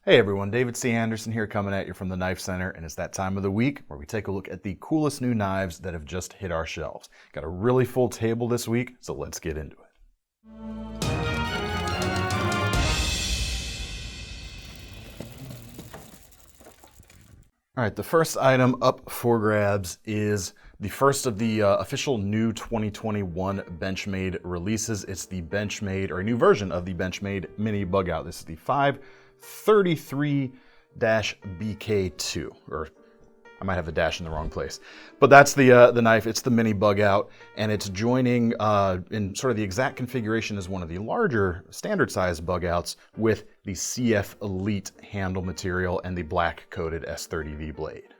Hey everyone, David C. Anderson here coming at you from the Knife Center, and it's that time of the week where we take a look at the coolest new knives that have just hit our shelves. Got a really full table this week, so let's get into it. All right, the first item up for grabs is the first of the official new 2021 Benchmade releases. It's the Benchmade, or a new version of the Benchmade Mini Bugout. This is the 533-BK2, or I might have the dash in the wrong place. But that's the knife. It's the Mini Bugout, and it's joining in sort of the exact configuration as one of the larger standard size Bugouts with the CF Elite handle material and the black coated S30V blade.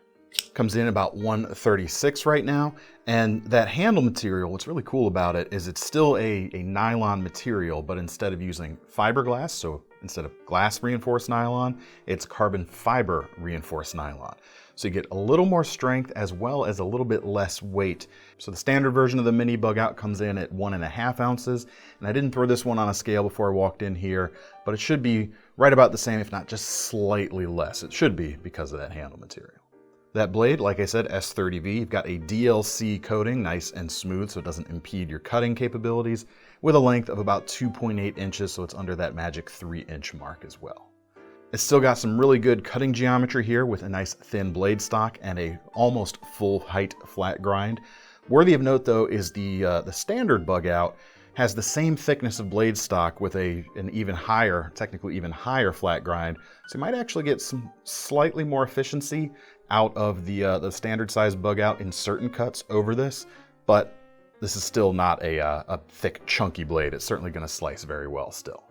Comes in about 136 right now, and that handle material, what's really cool about it is it's still a nylon material, but instead of using fiberglass, so instead of glass reinforced nylon, it's carbon fiber reinforced nylon. So you get a little more strength as well as a little bit less weight. So the standard version of the Mini Bugout comes in at 1.5 ounces, and I didn't throw this one on a scale before I walked in here, but it should be right about the same, if not just slightly less. It should be because of that handle material. That blade, like I said, S30V, you've got a DLC coating, nice and smooth so it doesn't impede your cutting capabilities, with a length of about 2.8 inches, so it's under that magic 3-inch mark as well. It's still got some really good cutting geometry here with a nice thin blade stock and a almost full height flat grind. Worthy of note though is the standard Bugout has the same thickness of blade stock with an even higher, technically even higher flat grind, so you might actually get some slightly more efficiency out of the standard size Bugout in certain cuts over this, but this is still not a thick, chunky blade. It's certainly going to slice very well still.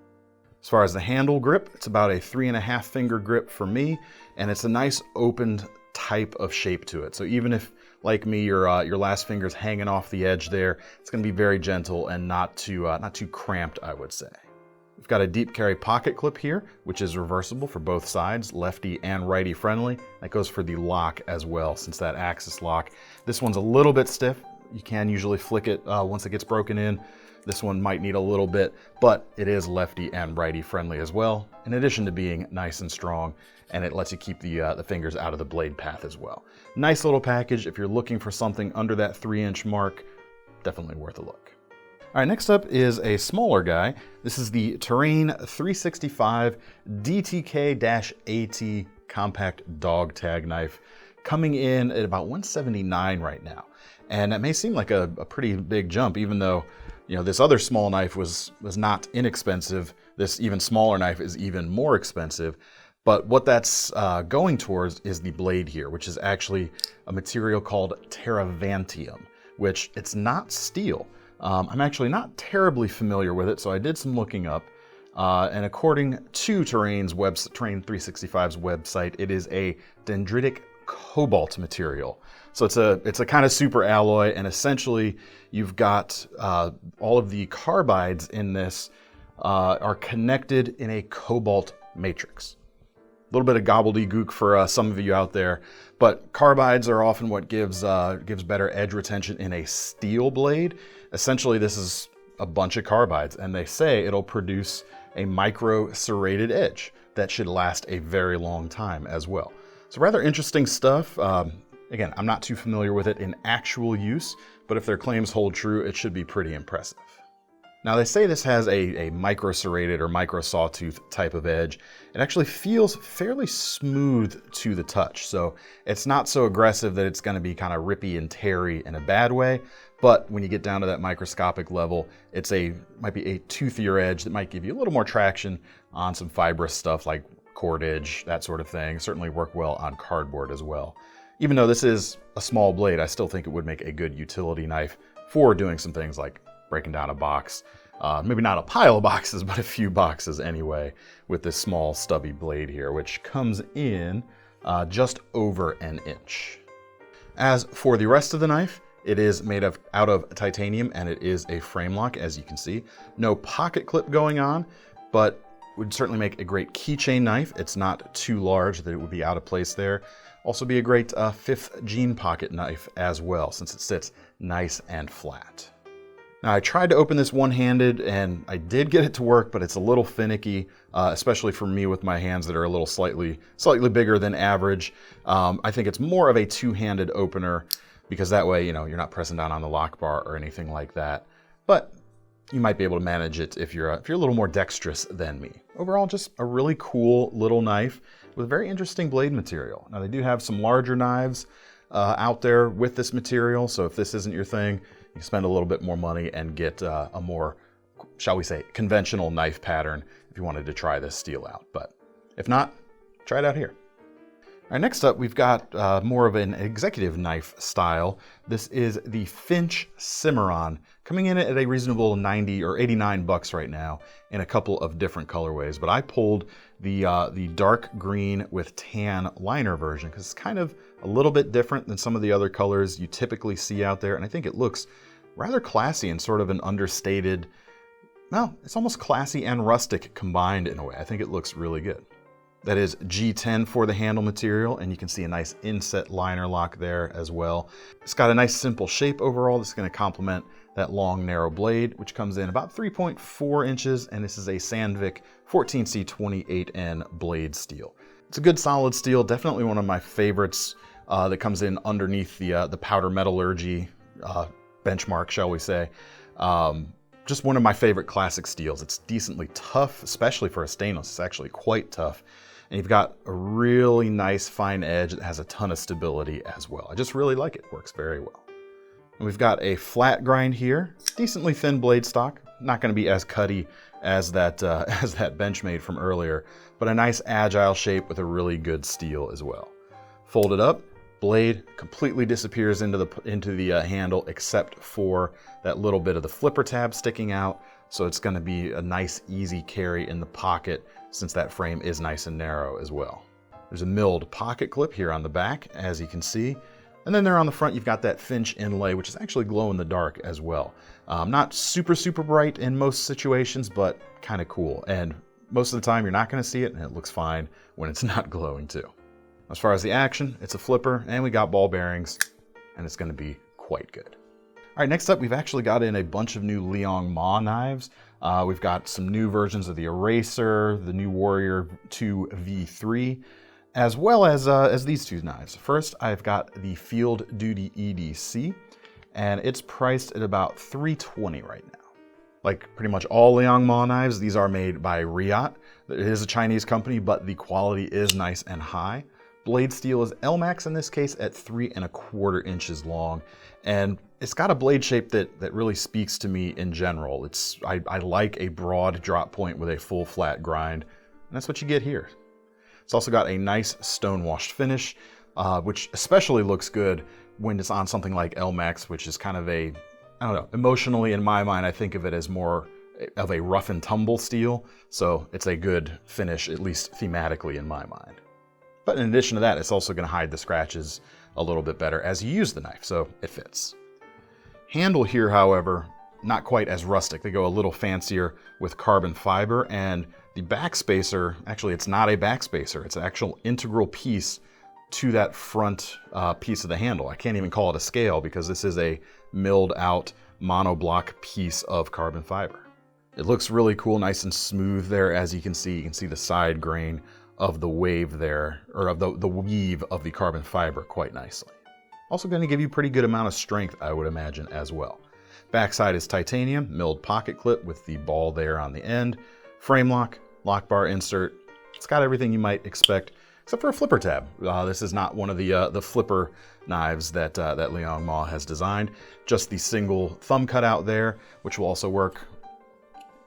As far as the handle grip, it's about a 3.5 finger grip for me, and it's a nice opened type of shape to it. So even if, like me, your last finger's hanging off the edge there, it's going to be very gentle and not too cramped, I would say. We've got a deep carry pocket clip here, which is reversible for both sides, lefty and righty friendly. That goes for the lock as well, since that axis lock. This one's a little bit stiff. You can usually flick it once it gets broken in. This one might need a little bit, but it is lefty and righty friendly as well, in addition to being nice and strong, and it lets you keep the fingers out of the blade path as well. Nice little package. If you're looking for something under that 3-inch mark, definitely worth a look. All right, next up is a smaller guy. This is the Terrain 365 DTK-AT compact dog tag knife, coming in at about $179 right now. And that may seem like a pretty big jump, even though, you know, this other small knife was not inexpensive. This even smaller knife is even more expensive. But what that's going towards is the blade here, which is actually a material called Terravantium, which it's not steel. I'm actually not terribly familiar with it, so I did some looking up. And according to Terrain 365's website, it is a dendritic cobalt material. So it's a kind of super alloy, and essentially you've got all of the carbides in this are connected in a cobalt matrix. A little bit of gobbledygook for some of you out there, but carbides are often what gives better edge retention in a steel blade. Essentially, this is a bunch of carbides, and they say it'll produce a micro serrated edge that should last a very long time as well. So rather interesting stuff. Again, I'm not too familiar with it in actual use, but if their claims hold true, it should be pretty impressive. Now they say this has a micro serrated or micro sawtooth type of edge. It actually feels fairly smooth to the touch, so it's not so aggressive that it's going to be kind of rippy and teary in a bad way. But when you get down to that microscopic level, might be a toothier edge that might give you a little more traction on some fibrous stuff like cordage, that sort of thing. Certainly work well on cardboard as well. Even though this is a small blade, I still think it would make a good utility knife for doing some things like breaking down a box. Maybe not a pile of boxes, but a few boxes anyway, with this small stubby blade here, which comes in just over an inch. As for the rest of the knife, it is made out of titanium, and it is a frame lock, as you can see. No pocket clip going on, but would certainly make a great keychain knife. It's not too large that it would be out of place there. Also be a great 5th jean pocket knife as well, since it sits nice and flat. Now I tried to open this one-handed and I did get it to work, but it's a little finicky, especially for me with my hands that are a little slightly bigger than average. I think it's more of a two-handed opener because that way, you know, you're not pressing down on the lock bar or anything like that. But you might be able to manage it if you're a little more dexterous than me. Overall, just a really cool little knife with very interesting blade material. Now they do have some larger knives out there with this material, so if this isn't your thing, you spend a little bit more money and get a more, shall we say, conventional knife pattern if you wanted to try this steel out. But if not, try it out here. All right, next up, we've got more of an executive knife style. This is the Finch CIMARRON, coming in at a reasonable 90 or 89 bucks right now in a couple of different colorways. But I pulled the dark green with tan liner version because it's kind of a little bit different than some of the other colors you typically see out there. And I think it looks rather classy and sort of an understated, well, it's almost classy and rustic combined in a way. I think it looks really good. That is G10 for the handle material, and you can see a nice inset liner lock there as well. It's got a nice simple shape overall that's going to complement that long narrow blade, which comes in about 3.4 inches, and this is a Sandvik 14C28N blade steel. It's a good solid steel, definitely one of my favorites that comes in underneath the powder metallurgy benchmark, shall we say. Just one of my favorite classic steels. It's decently tough, especially for a stainless. It's actually quite tough. And you've got a really nice fine edge that has a ton of stability as well. I just really like it. Works very well. And we've got a flat grind here, decently thin blade stock. Not going to be as cutty as that Benchmade from earlier, but a nice agile shape with a really good steel as well. Fold it up. Blade completely disappears into the handle except for that little bit of the flipper tab sticking out. So it's going to be a nice easy carry in the pocket since that frame is nice and narrow as well. There's a milled pocket clip here on the back, as you can see. And then there on the front, you've got that Finch inlay, which is actually glow in the dark as well. Not super bright in most situations, but kind of cool. And most of the time you're not going to see it, and it looks fine when it's not glowing too. As far as the action, it's a flipper, and we got ball bearings, and it's going to be quite good. All right, next up, we've actually got in a bunch of new Liong Ma knives. We've got some new versions of the Eraser, the new Warrior 2 V3, as well as these two knives. First, I've got the Field Duty EDC, and it's priced at about $320 right now. Like pretty much all Liong Ma knives, these are made by Riot. It is a Chinese company, but the quality is nice and high. Blade steel is Elmax in this case at 3¼ inches long, and it's got a blade shape that really speaks to me in general. I like a broad drop point with a full flat grind, and that's what you get here. It's also got a nice stonewashed finish, which especially looks good when it's on something like Elmax, which is kind of a, I don't know, emotionally in my mind, I think of it as more of a rough and tumble steel, so it's a good finish, at least thematically in my mind. But in addition to that, it's also going to hide the scratches a little bit better as you use the knife, so it fits. Handle here, however, not quite as rustic. They go a little fancier with carbon fiber, and the backspacer, actually it's not a backspacer, it's an actual integral piece to that front piece of the handle. I can't even call it a scale because this is a milled out monoblock piece of carbon fiber. It looks really cool, nice and smooth there, as you can see. You can see the side grain of the wave there, or of the weave of the carbon fiber quite nicely. Also going to give you a pretty good amount of strength, I would imagine, as well. Backside is titanium, milled pocket clip with the ball there on the end, frame lock, lock bar insert. It's got everything you might expect, except for a flipper tab. This is not one of the flipper knives that Liong Ma has designed. Just the single thumb cutout there, which will also work.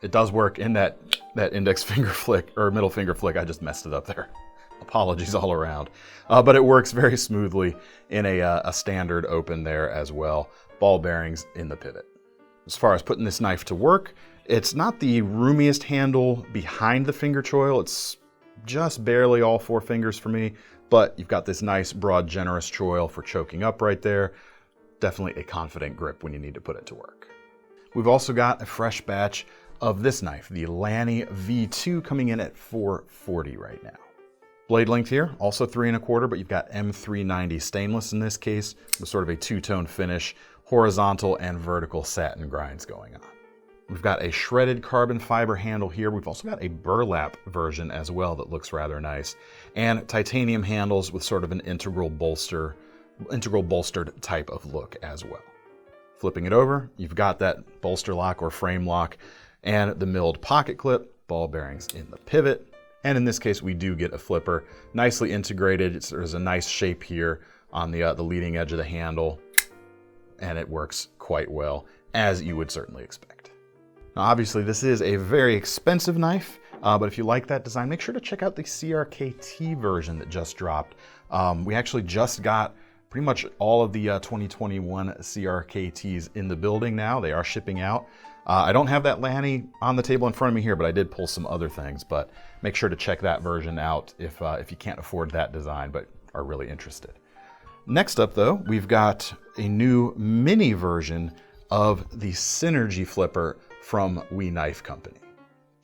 It does work in that index finger flick, or middle finger flick. I just messed it up there. Apologies all around. But it works very smoothly in a standard open there as well. Ball bearings in the pivot. As far as putting this knife to work, it's not the roomiest handle behind the finger choil. It's just barely all 4 fingers for me, but you've got this nice, broad, generous choil for choking up right there. Definitely a confident grip when you need to put it to work. We've also got a fresh batch of this knife, the Lanny V2, coming in at $440 right now. Blade length here, also 3¼ but you've got M390 stainless in this case, with sort of a two-tone finish, horizontal and vertical satin grinds going on. We've got a shredded carbon fiber handle here. We've also got a burlap version as well that looks rather nice, and titanium handles with sort of an integral bolstered type of look as well. Flipping it over, you've got that bolster lock or frame lock and the milled pocket clip, ball bearings in the pivot, and in this case we do get a flipper, nicely integrated. There's a nice shape here on the leading edge of the handle, and it works quite well, as you would certainly expect. Now obviously this is a very expensive knife, but if you like that design, make sure to check out the CRKT version that just dropped. We actually just got pretty much all of the 2021 CRKTs in the building now. They are shipping out. I don't have that Lanny on the table in front of me here, but I did pull some other things. But make sure to check that version out if you can't afford that design but are really interested. Next up though, we've got a new mini version of the Synergy Flipper from We Knife Company.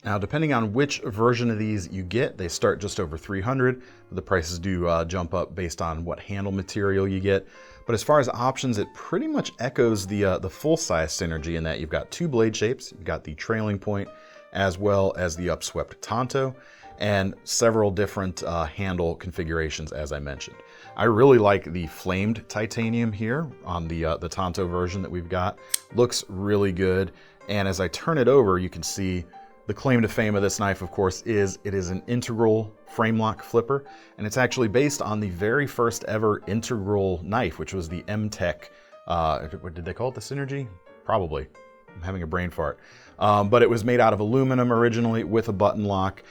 Now, depending on which version of these you get, they start just over $300. The prices do jump up based on what handle material you get. But as far as options, it pretty much echoes the full-size Synergy in that you've got two blade shapes. You've got the trailing point as well as the upswept tanto, and several different handle configurations, as I mentioned. I really like the flamed titanium here on the tanto version that we've got. Looks really good. And as I turn it over, you can see the claim to fame of this knife, of course, is it is an integral frame lock flipper, and it's actually based on the very first ever integral knife, which was the M-Tech, what did they call it, the Synergy? Probably. I'm having a brain fart. But it was made out of aluminum originally with a button lock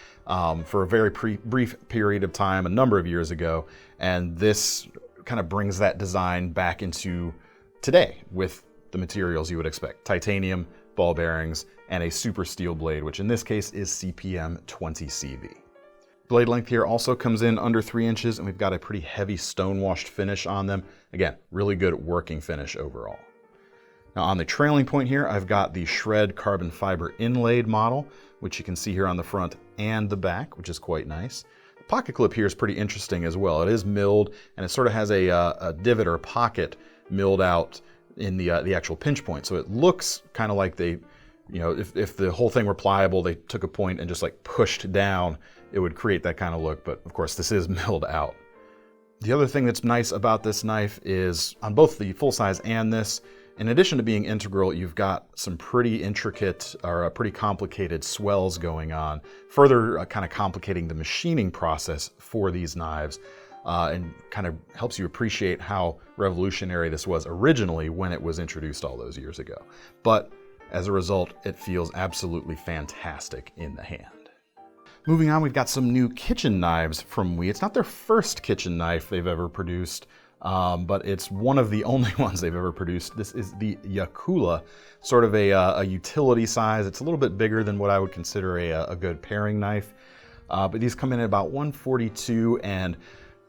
for a very brief period of time, a number of years ago, and this kind of brings that design back into today with the materials you would expect. Titanium, ball bearings, and a super steel blade, which in this case is CPM 20CV. Blade length here also comes in under 3 inches, and we've got a pretty heavy stone washed finish on them. Again, really good working finish overall. Now on the trailing point here, I've got the shred carbon fiber inlaid model, which you can see here on the front and the back, which is quite nice. The pocket clip here is pretty interesting as well. It is milled, and it sort of has a divot or pocket milled out in the actual pinch point. So it looks kind of like they, you know, if the whole thing were pliable, they took a point and just like pushed down, it would create that kind of look. But of course, this is milled out. The other thing that's nice about this knife is on both the full size and this, in addition to being integral, you've got some pretty intricate or pretty complicated swells going on, further kind of complicating the machining process for these knives. And kind of helps you appreciate how revolutionary this was originally when it was introduced all those years ago. But as a result, it feels absolutely fantastic in the hand. Moving on, we've got some new kitchen knives from We. It's not their first kitchen knife they've ever produced, but it's one of the only ones they've ever produced. This is the Yakula, sort of a utility size. It's a little bit bigger than what I would consider a good paring knife. But these come in at about $142, and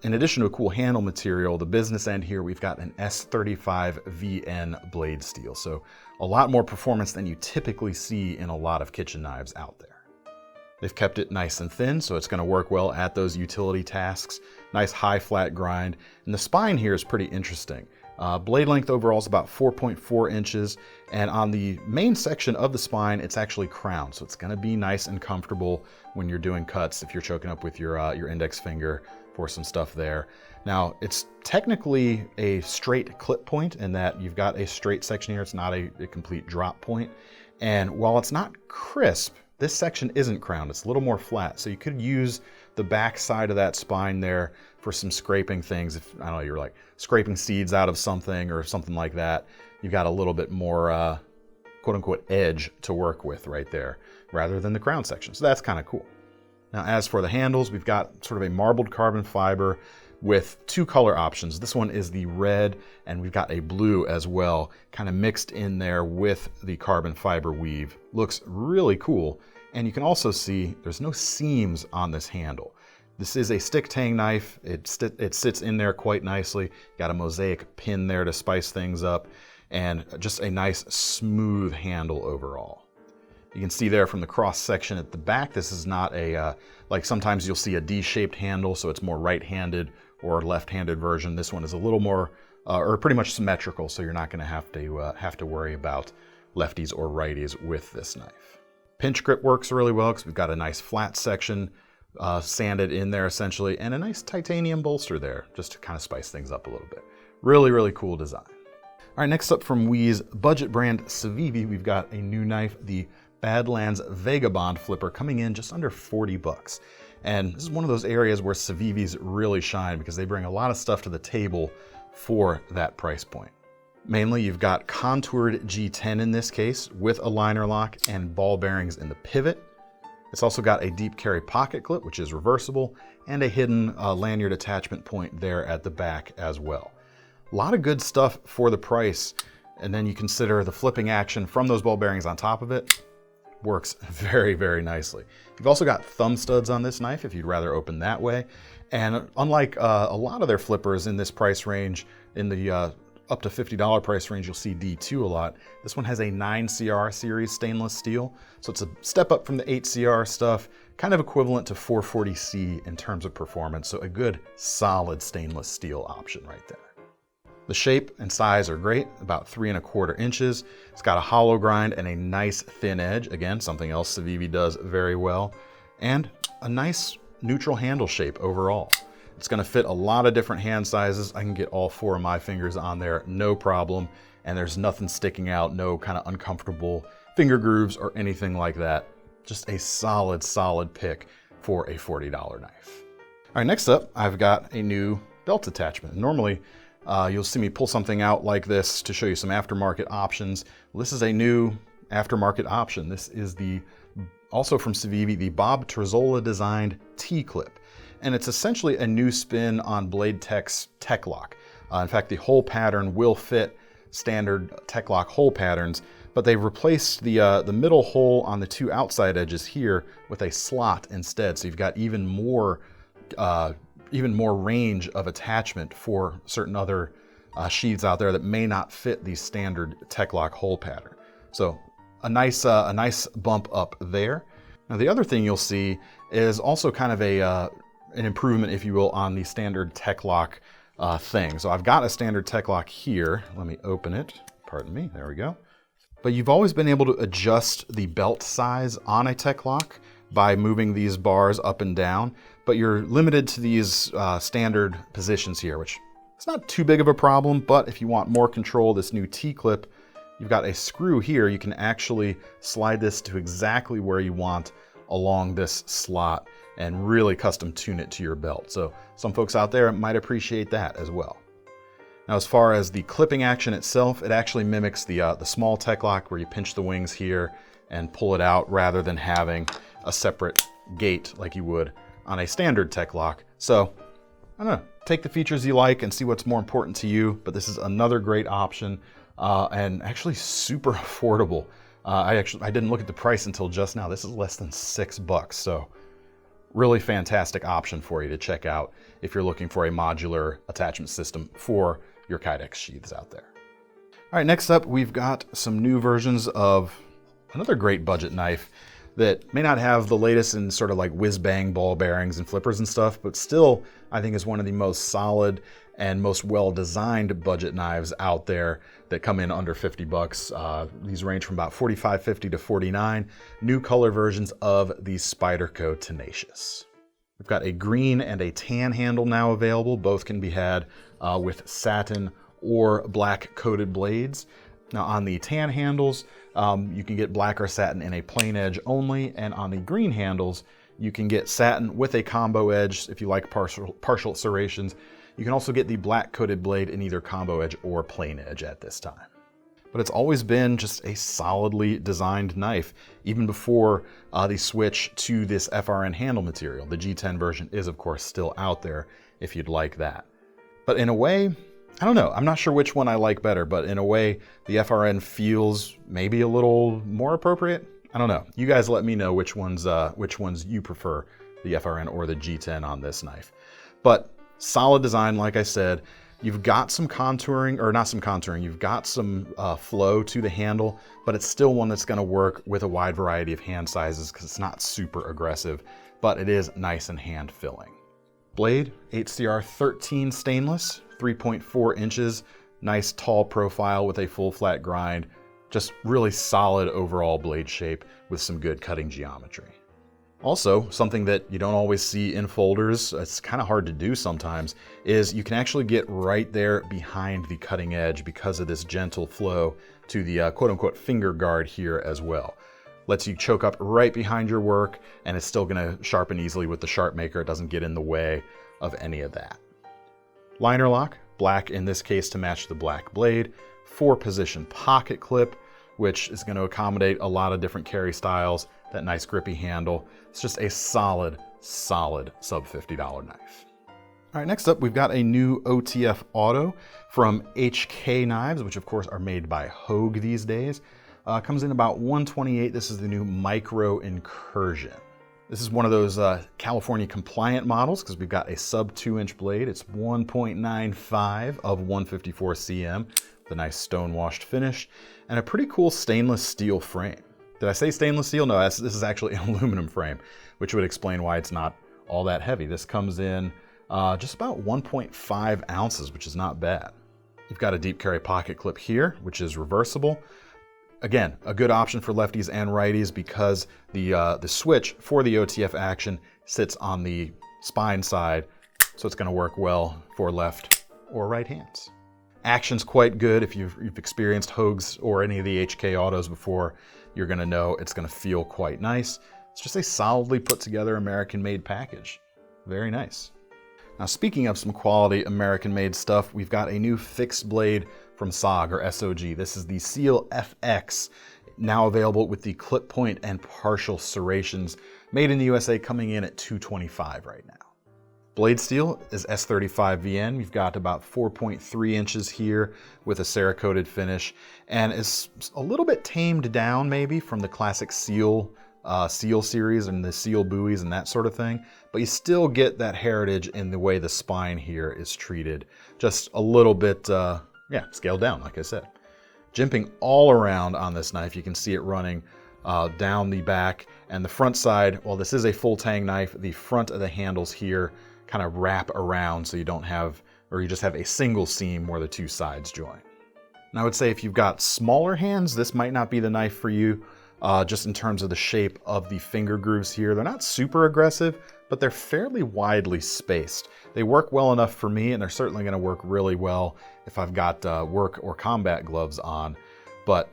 in addition to a cool handle material, the business end here, we've got an S35 VN blade steel. So a lot more performance than you typically see in a lot of kitchen knives out there. They've kept it nice and thin, so it's going to work well at those utility tasks. Nice high flat grind. And the spine here is pretty interesting. Blade length overall is about 4.4 inches. And on the main section of the spine, it's actually crowned. So it's going to be nice and comfortable when you're doing cuts, if you're choking up with your index finger for some stuff there. Now, it's technically a straight clip point in that you've got a straight section here. It's not a complete drop point. And while it's not crisp, this section isn't crowned. It's a little more flat. So you could use the back side of that spine there for some scraping things. If, I don't know, you're like scraping seeds out of something or something like that, you've got a little bit more quote unquote edge to work with right there rather than the crown section. So that's kind of cool. Now, as for the handles, we've got sort of a marbled carbon fiber with 2 color options. This one is the red, and we've got a blue as well, kind of mixed in there with the carbon fiber weave. Looks really cool. And you can also see there's no seams on this handle. This is a stick tang knife. It sits in there quite nicely. Got a mosaic pin there to spice things up, and just a nice smooth handle overall. You can see there from the cross section at the back, this is not a, like sometimes you'll see a D-shaped handle, so it's more right-handed or left-handed version. This one is a little more, or pretty much symmetrical, so you're not gonna have to worry about lefties or righties with this knife. Pinch grip works really well because we've got a nice flat section sanded in there essentially, and a nice titanium bolster there just to kind of spice things up a little bit. Really, really cool design. All right, next up from WE's budget brand CIVIVI, we've got a new knife, the Badlands Vagabond flipper, coming in just under 40 bucks. And this is one of those areas where CIVIVIs really shine because they bring a lot of stuff to the table for that price point. Mainly, you've got contoured G10 in this case with a liner lock and ball bearings in the pivot. It's also got a deep carry pocket clip, which is reversible, and a hidden lanyard attachment point there at the back as well. A lot of good stuff for the price, and then you consider the flipping action from those ball bearings on top of it. Works very, very nicely. You've also got thumb studs on this knife if you'd rather open that way. And unlike a lot of their flippers in this price range, in the up to $50 price range, you'll see D2 a lot. This one has a 9CR series stainless steel, so it's a step up from the 8CR stuff, kind of equivalent to 440C in terms of performance, so a good solid stainless steel option right there. The shape and size are great, about 3¼ inches. It's got a hollow grind and a nice thin edge. Again, something else CIVIVI does very well. And a nice neutral handle shape overall. It's gonna fit a lot of different hand sizes. I can get all 4 of my fingers on there, no problem. And there's nothing sticking out, no kind of uncomfortable finger grooves or anything like that. Just a solid, solid pick for a $40 knife. All right, next up, I've got a new belt attachment. Normally, you'll see me pull something out like this to show you some aftermarket options. Well, this is a new aftermarket option. This is also from CIVIVI, the Bob Trezzola designed T-Clip. And it's essentially a new spin on Blade Tech's Techlock. In fact, the hole pattern will fit standard Techlock hole patterns, but they've replaced the middle hole on the 2 outside edges here with a slot instead. So you've got even more range of attachment for certain other sheaths out there that may not fit the standard Techlock hole pattern. So a nice bump up there. Now the other thing you'll see is also kind of an improvement, if you will, on the standard Techlock thing. So I've got a standard Techlock here. Let me open it. Pardon me. There we go. But you've always been able to adjust the belt size on a Techlock by moving these bars up and down, but you're limited to these standard positions here, which it's not too big of a problem, but if you want more control, this new T-Clip, you've got a screw here. You can actually slide this to exactly where you want along this slot and really custom tune it to your belt. So some folks out there might appreciate that as well. Now, as far as the clipping action itself, it actually mimics the small Techlock where you pinch the wings here and pull it out rather than having a separate gate like you would on a standard Techlock. So, I don't know, take the features you like and see what's more important to you, but this is another great option and actually super affordable. I didn't look at the price until just now. This is less than $6, so really fantastic option for you to check out if you're looking for a modular attachment system for your Kydex sheaths out there. All right, next up, we've got some new versions of another great budget knife that may not have the latest in sort of like whiz-bang ball bearings and flippers and stuff, but still I think is one of the most solid and most well-designed budget knives out there that come in under 50 bucks. These range from about $45.50 to $49. New color versions of the Spyderco Tenacious. We've got a green and a tan handle now available. Both can be had with satin or black coated blades. Now on the tan handles, you can get black or satin in a plain edge only, and on the green handles, you can get satin with a combo edge if you like partial serrations. You can also get the black coated blade in either combo edge or plain edge at this time. But it's always been just a solidly designed knife, even before the switch to this FRN handle material. The G10 version is, of course, still out there if you'd like that. But in a way, I don't know, I'm not sure which one I like better, but in a way, the FRN feels maybe a little more appropriate. I don't know. You guys let me know which ones you prefer, the FRN or the G10 on this knife. But solid design, like I said, You've got some contouring, or not some contouring, you've got some flow to the handle, but it's still one that's gonna work with a wide variety of hand sizes because it's not super aggressive, but it is nice and hand filling. Blade, HCR 13 stainless, 3.4 inches, nice tall profile with a full flat grind, just really solid overall blade shape with some good cutting geometry. Also, something that you don't always see in folders, it's kind of hard to do sometimes, is you can actually get right there behind the cutting edge because of this gentle flow to the quote-unquote finger guard here as well. Lets you choke up right behind your work, and it's still going to sharpen easily with the sharp maker. It doesn't get in the way of any of that. Liner lock, black in this case to match the black blade. 4-position pocket clip, which is going to accommodate a lot of different carry styles. That nice grippy handle. It's just a solid sub $50 knife. All right, next up, we've got a new OTF auto from HK Knives, which of course are made by Hogue these days. Comes in about $128. This is the new Micro Incursion. This is one of those California compliant models because we've got a sub 2-inch blade. It's 1.95 of 154 cm, with a nice stone washed finish, and a pretty cool stainless steel frame. Did I say stainless steel? No, this is actually an aluminum frame, which would explain why it's not all that heavy. This comes in just about 1.5 ounces, which is not bad. You've got a deep carry pocket clip here, which is reversible. Again, a good option for lefties and righties because the switch for the OTF action sits on the spine side, so it's going to work well for left or right hands. Action's quite good. If you've experienced Hogues or any of the HK autos before, you're going to know it's going to feel quite nice. It's just a solidly put together American-made package. Very nice. Now, speaking of some quality American-made stuff, we've got a new fixed blade from SOG, or SOG. This is the Seal FX, now available with the clip point and partial serrations, made in the USA, coming in at $225 right now. Blade steel is S35VN. We've got about 4.3 inches here with a Cerakoted finish, and is a little bit tamed down maybe from the classic Seal series and the Seal buoys and that sort of thing, but you still get that heritage in the way the spine here is treated. Just a little bit, scaled down, like I said. Jimping all around on this knife, you can see it running down the back and the front side. While this is a full tang knife, the front of the handles here kind of wrap around so you don't have, or you just have a single seam where the two sides join. And I would say if you've got smaller hands, this might not be the knife for you, just in terms of the shape of the finger grooves here. They're not super aggressive, but they're fairly widely spaced. They work well enough for me, and they're certainly going to work really well if I've got work or combat gloves on. But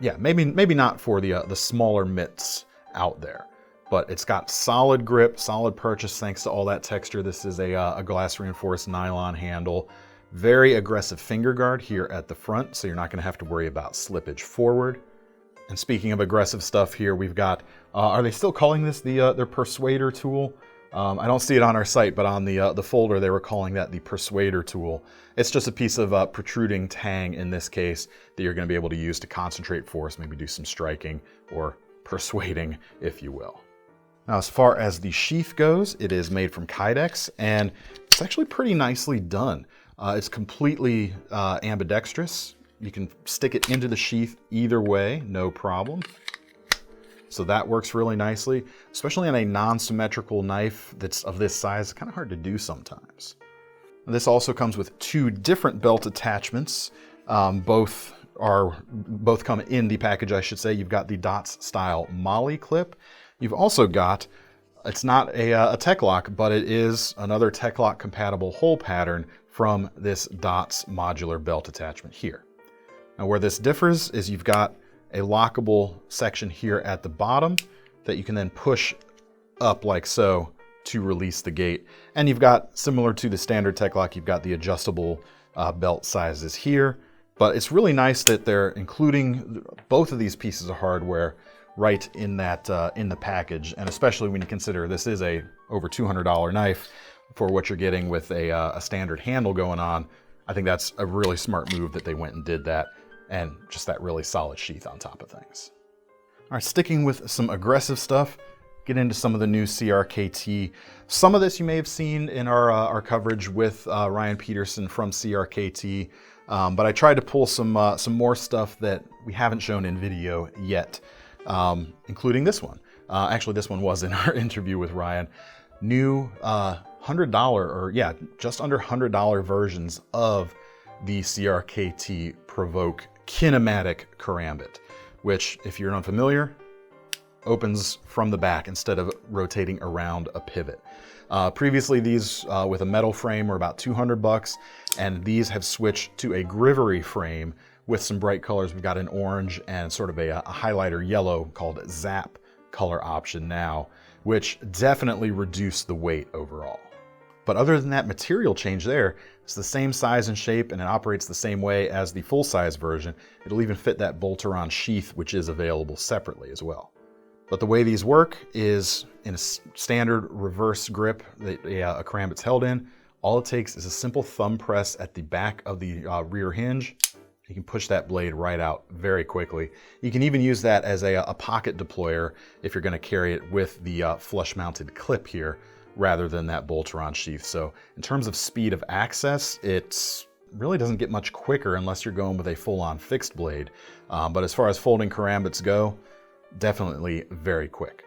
yeah, maybe not for the smaller mitts out there. But it's got solid grip, solid purchase thanks to all that texture. This is a glass reinforced nylon handle. Very aggressive finger guard here at the front, so you're not going to have to worry about slippage forward. And speaking of aggressive stuff here, we've got, are they still calling this their Persuader tool? I don't see it on our site, but on the folder they were calling that the Persuader tool. It's just a piece of protruding tang in this case that you're going to be able to use to concentrate force, maybe do some striking or persuading, if you will. Now, as far as the sheath goes, it is made from Kydex, and it's actually pretty nicely done. It's completely ambidextrous. You can stick it into the sheath either way, no problem. So that works really nicely, especially on a non-symmetrical knife that's of this size. It's kind of hard to do sometimes. This also comes with 2 different belt attachments. Both come in the package, I should say. You've got the Dots style Molly clip. You've also got, it's not a Techlock, but it is another Techlock compatible hole pattern from this Dots modular belt attachment here. Now where this differs is you've got a lockable section here at the bottom that you can then push up like so to release the gate. And you've got, similar to the standard Techlock, you've got the adjustable belt sizes here. But it's really nice that they're including both of these pieces of hardware right in that in the package, and especially when you consider this is a over $200 knife for what you're getting with a standard handle going on. I think that's a really smart move that they went and did that, and just that really solid sheath on top of things. All right, sticking with some aggressive stuff, get into some of the new CRKT. Some of this you may have seen in our coverage with Ryan Peterson from CRKT, but I tried to pull some more stuff that we haven't shown in video yet, including this one. Actually, this one was in our interview with Ryan. New $100, or yeah, just under $100 versions of the CRKT Provoke kinematic karambit, which, if you're unfamiliar, opens from the back instead of rotating around a pivot. Previously, these with a metal frame were about $200, and these have switched to a grivery frame with some bright colors. We've got an orange and sort of a highlighter yellow called Zap color option now, which definitely reduced the weight overall. But other than that material change there, it's the same size and shape, and it operates the same way as the full-size version. It'll even fit that bolt-around sheath, which is available separately as well. But the way these work is in a standard reverse grip that a karambit's held in. All it takes is a simple thumb press at the back of the rear hinge. You can push that blade right out very quickly. You can even use that as a pocket deployer if you're going to carry it with the flush-mounted clip here, rather than that bolt-around sheath. So in terms of speed of access, it really doesn't get much quicker unless you're going with a full-on fixed blade. But as far as folding karambits go, definitely very quick.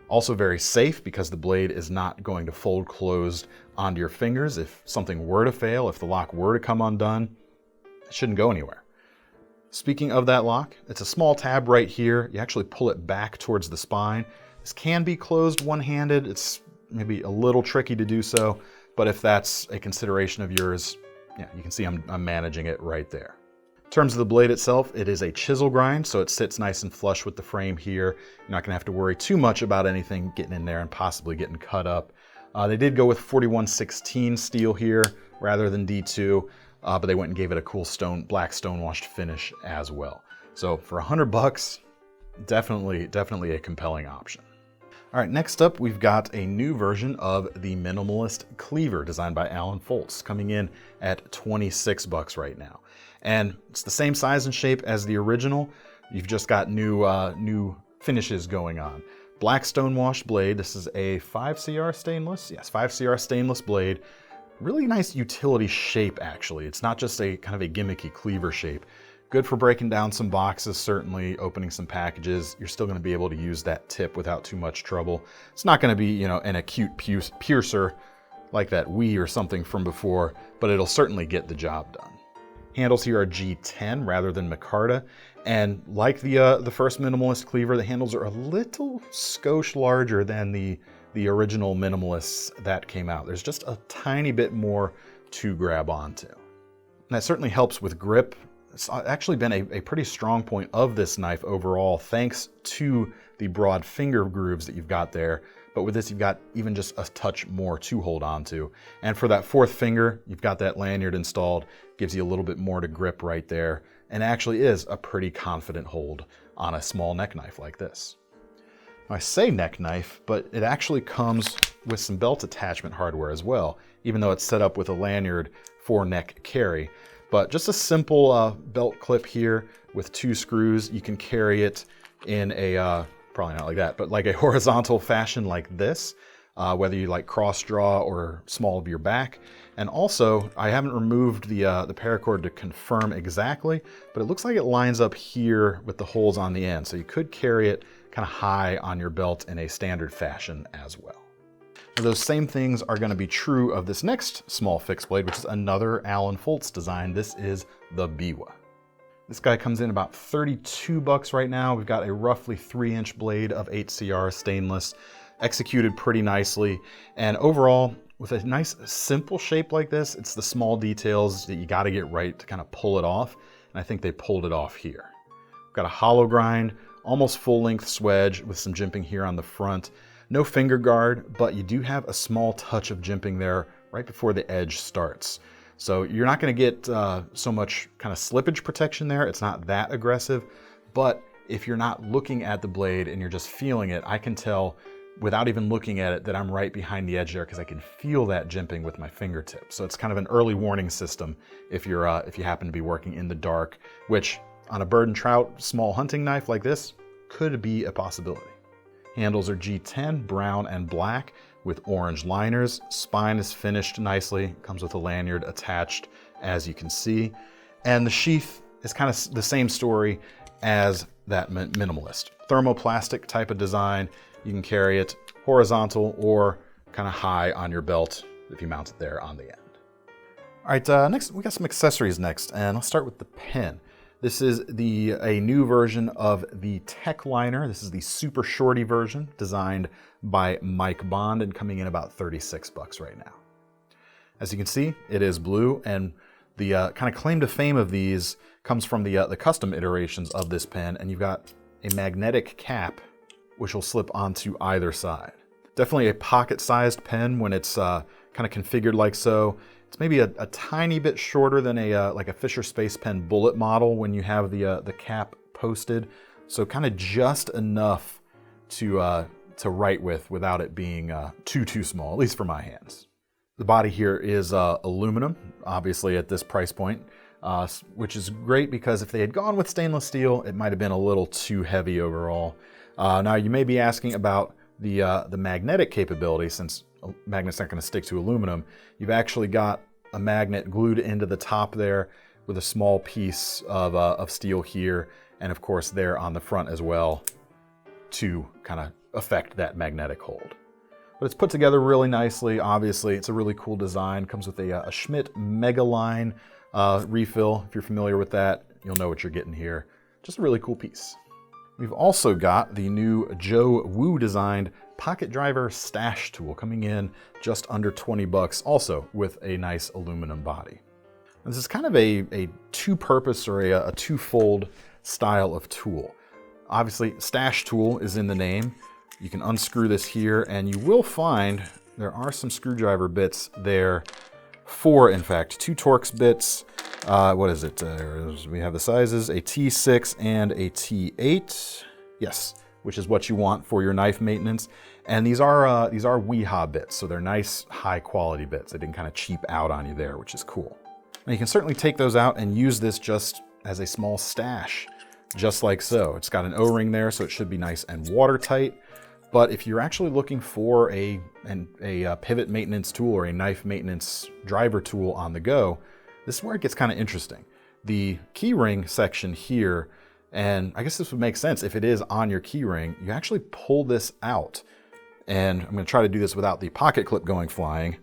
Also very safe because the blade is not going to fold closed onto your fingers. If something were to fail, if the lock were to come undone, it shouldn't go anywhere. Speaking of that lock, it's a small tab right here. You actually pull it back towards the spine. This can be closed one-handed. It's maybe a little tricky to do so, but if that's a consideration of yours, yeah, you can see I'm managing it right there. In terms of the blade itself, it is a chisel grind, so it sits nice and flush with the frame here. You're not gonna have to worry too much about anything getting in there and possibly getting cut up. They did go with 4116 steel here rather than D2, but they went and gave it a cool black stone-washed finish as well. So for $100, definitely a compelling option. All right, next up, we've got a new version of the Minimalist Cleaver designed by Alan Foltz, coming in at $26 right now. And it's the same size and shape as the original. You've just got new finishes going on. Black stone-washed blade. This is a 5CR stainless. Yes, 5CR stainless blade. Really nice utility shape, actually. It's not just a kind of a gimmicky cleaver shape. Good for breaking down some boxes, certainly, opening some packages. You're still going to be able to use that tip without too much trouble. It's not going to be, an acute piercer like that Wii or something from before, but it'll certainly get the job done. Handles here are G10 rather than micarta, and like the first Minimalist Cleaver, the handles are a little skosh larger than the original Minimalists that came out. There's just a tiny bit more to grab onto. And that certainly helps with grip. It's actually been a pretty strong point of this knife overall, thanks to the broad finger grooves that you've got there. But with this, you've got even just a touch more to hold on to. And for that fourth finger, you've got that lanyard installed, gives you a little bit more to grip right there, and actually is a pretty confident hold on a small neck knife like this. I say neck knife, but it actually comes with some belt attachment hardware as well, even though it's set up with a lanyard for neck carry. But just a simple belt clip here with 2 screws. You can carry it in a, probably not like that, but like a horizontal fashion like this, whether you like cross draw or small of your back. And also, I haven't removed the paracord to confirm exactly, but it looks like it lines up here with the holes on the end. So you could carry it kind of high on your belt in a standard fashion as well. Now, those same things are going to be true of this next small fixed blade, which is another Alan Foltz design. This is the Biwa. This guy comes in about $32 right now. We've got a roughly 3-inch blade of 8CR stainless, executed pretty nicely. And overall, with a nice simple shape like this, it's the small details that you got to get right to kind of pull it off. And I think they pulled it off here. We've got a hollow grind, almost full-length swedge with some jimping here on the front. No finger guard, but you do have a small touch of jimping there right before the edge starts. So you're not going to get so much kind of slippage protection there. It's not that aggressive, but if you're not looking at the blade and you're just feeling it, I can tell without even looking at it that I'm right behind the edge there because I can feel that jimping with my fingertips. So it's kind of an early warning system if you happen to be working in the dark, which on a bird and trout small hunting knife like this could be a possibility. Handles are G10, brown and black with orange liners. Spine is finished nicely, comes with a lanyard attached, as you can see. And the sheath is kind of the same story as that Minimalist. Thermoplastic type of design. You can carry it horizontal or kind of high on your belt if you mount it there on the end. All right, next we got some accessories next, and let's start with the pen. This is a new version of the Techliner. This is the super shorty version, designed by Mike Bond and coming in about 36 bucks right now. As you can see, it is blue, and the kind of claim to fame of these comes from the custom iterations of this pen, and you've got a magnetic cap which will slip onto either side. Definitely a pocket-sized pen when it's kind of configured like so. It's maybe a tiny bit shorter than like a Fisher Space Pen bullet model when you have the cap posted. So kind of just enough to write with without it being too small, at least for my hands. The body here is aluminum, obviously at this price point, which is great because if they had gone with stainless steel, it might have been a little too heavy overall. Now you may be asking about the magnetic capability. Since magnets aren't going to stick to aluminum, you've actually got a magnet glued into the top there with a small piece of steel here, and of course there on the front as well to kind of affect that magnetic hold. But it's put together really nicely. Obviously, it's a really cool design. Comes with a Schmidt Mega Line refill. If you're familiar with that, you'll know what you're getting here. Just a really cool piece. We've also got the new Joe Wu designed pocket driver stash tool coming in just under 20 bucks, also with a nice aluminum body. And this is kind of a two-purpose or a two-fold style of tool. Obviously, stash tool is in the name. You can unscrew this here, and you will find there are some screwdriver bits there. Four, in fact, 2 Torx bits. What is it? We have the sizes, a T6 and a T8. Yes, which is what you want for your knife maintenance. And these are WeHa bits, so they're nice, high-quality bits. They didn't kind of cheap out on you there, which is cool. And you can certainly take those out and use this just as a small stash, just like so. It's got an O-ring there, so it should be nice and watertight. But if you're actually looking for a pivot maintenance tool or a knife maintenance driver tool on the go, this is where it gets kind of interesting. The keyring section here, and I guess this would make sense if it is on your keyring, you actually pull this out. And I'm going to try to do this without the pocket clip going flying,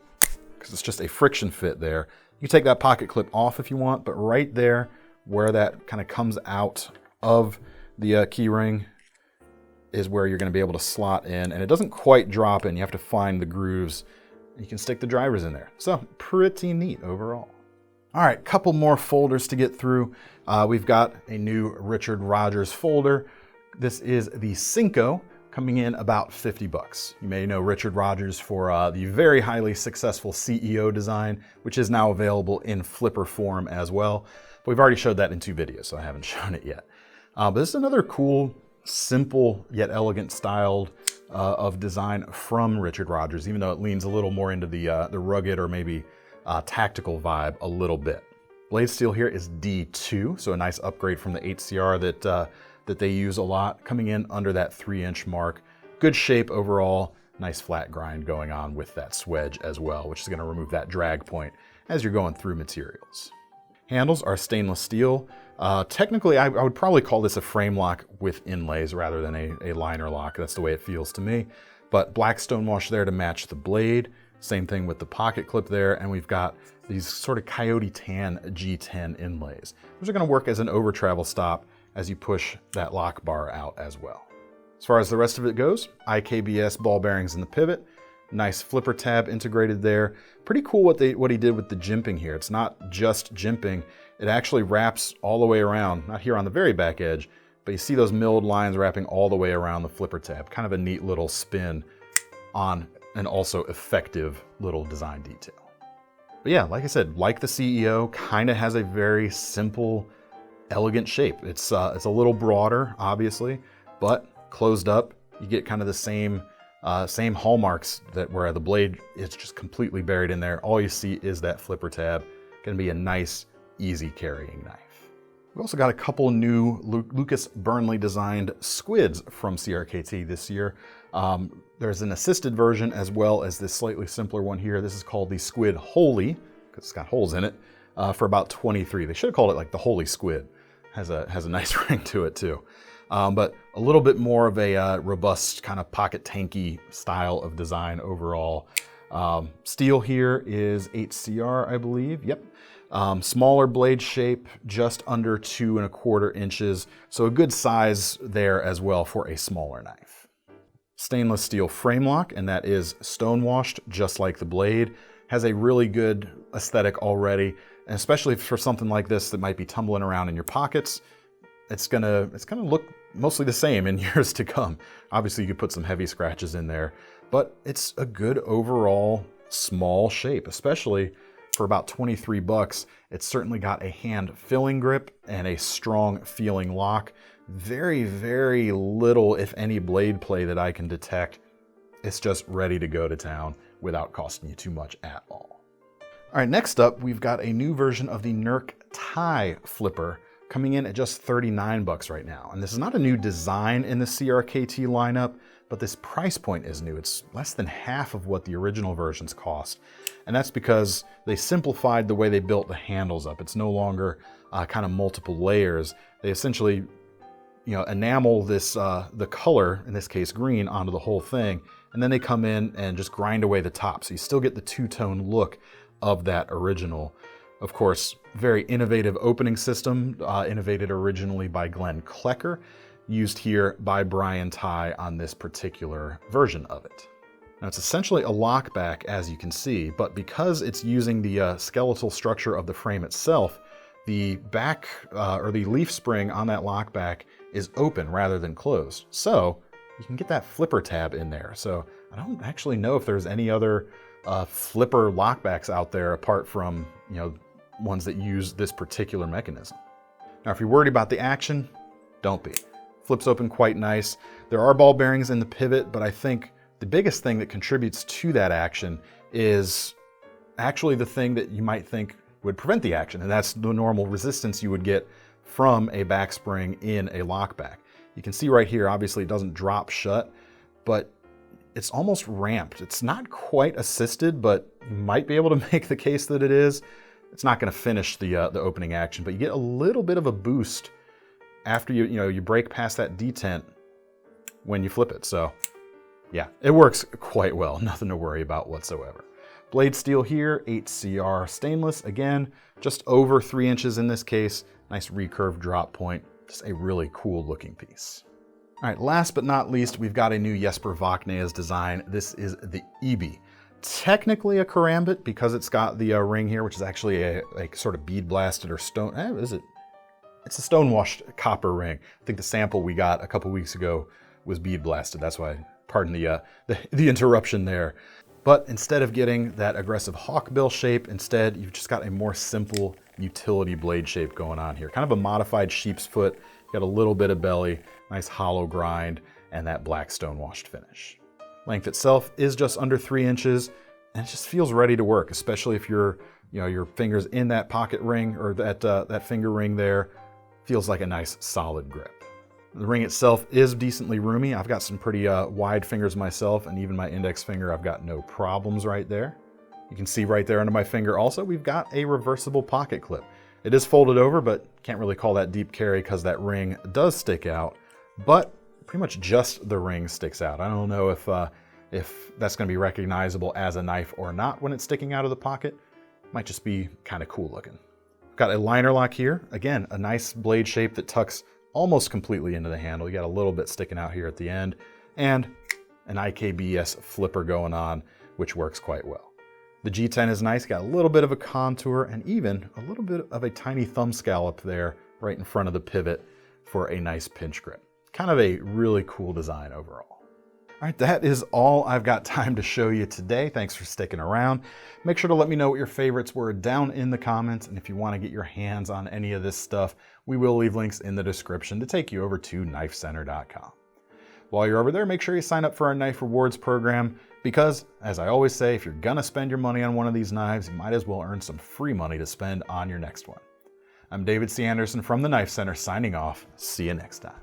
because it's just a friction fit there. You can take that pocket clip off if you want, but right there where that kind of comes out of the keyring is where you're going to be able to slot in, and it doesn't quite drop in. You have to find the grooves. You can stick the drivers in there. So pretty neat overall. All right, couple more folders to get through. We've got a new Richard Rogers folder. This is the Cinco, coming in about 50 bucks. You may know Richard Rogers for the very highly successful CEO design, which is now available in flipper form as well. But we've already showed that in 2 videos, so I haven't shown it yet. But this is another cool, simple yet elegant styled of design from Richard Rogers, even though it leans a little more into the rugged or maybe tactical vibe a little bit. Blade steel here is D2, so a nice upgrade from the 8CR that they use a lot, coming in under that 3-inch mark. Good shape overall, nice flat grind going on with that swedge as well, which is going to remove that drag point as you're going through materials. Handles are stainless steel. Technically, I would probably call this a frame lock with inlays rather than a liner lock. That's the way it feels to me. But black stonewash there to match the blade. Same thing with the pocket clip there. And we've got these sort of coyote tan G10 inlays, which are going to work as an over travel stop as you push that lock bar out as well. As far as the rest of it goes, IKBS ball bearings in the pivot. Nice flipper tab integrated there. Pretty cool what he did with the jimping here. It's not just jimping. It actually wraps all the way around, not here on the very back edge, but you see those milled lines wrapping all the way around the flipper tab. Kind of a neat little spin on an also effective little design detail. But yeah, like I said, like the CEO, kind of has a very simple, elegant shape. It's a little broader, obviously, but closed up, you get kind of the same hallmarks that where the blade is just completely buried in there. All you see is that flipper tab. Gonna be a nice, easy carrying knife. We also got a couple new Lucas Burnley designed squids from CRKT this year. There's an assisted version as well as this slightly simpler one here. This is called the Squid Holy, because it's got holes in it, for about 23. They should have called it like the Holy Squid. Has a nice ring to it too. But a little bit more of a robust kind of pocket tanky style of design overall. Steel here is HCR, I believe. Yep. Smaller blade shape, just under 2¼ inches. So a good size there as well for a smaller knife. Stainless steel frame lock, and that is stone washed just like the blade. Has a really good aesthetic already, and especially for something like this that might be tumbling around in your pockets, it's gonna look mostly the same in years to come. Obviously you could put some heavy scratches in there, but it's a good overall small shape, especially for about 23 bucks. It's certainly got a hand filling grip and a strong feeling lock. Very, very little, if any, blade play that I can detect. It's just ready to go to town without costing you too much at all. All right, next up, we've got a new version of the NIRK Tighe flipper coming in at just 39 bucks right now. And this is not a new design in the CRKT lineup, but this price point is new. It's less than half of what the original versions cost. And that's because they simplified the way they built the handles up. It's no longer kind of multiple layers. They essentially, enamel this, the color, in this case green, onto the whole thing. And then they come in and just grind away the top. So you still get the two-tone look of that original. Of course, very innovative opening system, innovated originally by Glenn Klecker, used here by Brian Tighe on this particular version of it. Now it's essentially a lockback, as you can see, but because it's using the skeletal structure of the frame itself, the back or the leaf spring on that lockback is open rather than closed. So you can get that flipper tab in there. So I don't actually know if there's any other flipper lockbacks out there apart from, ones that use this particular mechanism. Now, if you're worried about the action, don't be. Flips open quite nice. There are ball bearings in the pivot, but I think the biggest thing that contributes to that action is actually the thing that you might think would prevent the action, and that's the normal resistance you would get from a back spring in a lockback. You can see right here, obviously it doesn't drop shut, but it's almost ramped. It's not quite assisted, but you might be able to make the case that it is. It's not going to finish the opening action, but you get a little bit of a boost after you break past that detent when you flip it. So yeah, it works quite well. Nothing to worry about whatsoever. Blade steel here, HCR stainless. Again, just over 3 inches in this case. Nice recurved drop point. Just a really cool looking piece. All right, last but not least, we've got a new Jesper Vaknaes design. This is the Ibi. Technically a karambit because it's got the ring here, which is actually a sort of bead blasted or stone. Is it? It's a stone washed copper ring. I think the sample we got a couple weeks ago was bead blasted. That's why, pardon the interruption there. But instead of getting that aggressive hawkbill shape, instead you've just got a more simple utility blade shape going on here. Kind of a modified sheep's foot. Got a little bit of belly, nice hollow grind, and that black stone washed finish. Length itself is just under 3 inches, and it just feels ready to work, especially if your fingers in that pocket ring or that finger ring there. Feels like a nice solid grip. The ring itself is decently roomy. I've got some pretty wide fingers myself, and even my index finger, I've got no problems right there. You can see right there under my finger also, we've got a reversible pocket clip. It is folded over, but can't really call that deep carry because that ring does stick out, but pretty much just the ring sticks out. I don't know if that's going to be recognizable as a knife or not when it's sticking out of the pocket. Might just be kind of cool looking. Got a liner lock here. Again, a nice blade shape that tucks almost completely into the handle. You got a little bit sticking out here at the end, and an IKBS flipper going on, which works quite well. The G10 is nice, got a little bit of a contour and even a little bit of a tiny thumb scallop there right in front of the pivot for a nice pinch grip. Kind of a really cool design overall. All right, that is all I've got time to show you today. Thanks for sticking around. Make sure to let me know what your favorites were down in the comments, and if you want to get your hands on any of this stuff, we will leave links in the description to take you over to KnifeCenter.com. While you're over there, make sure you sign up for our Knife Rewards program because, as I always say, if you're gonna spend your money on one of these knives, you might as well earn some free money to spend on your next one. I'm David C. Anderson from the Knife Center signing off. See you next time.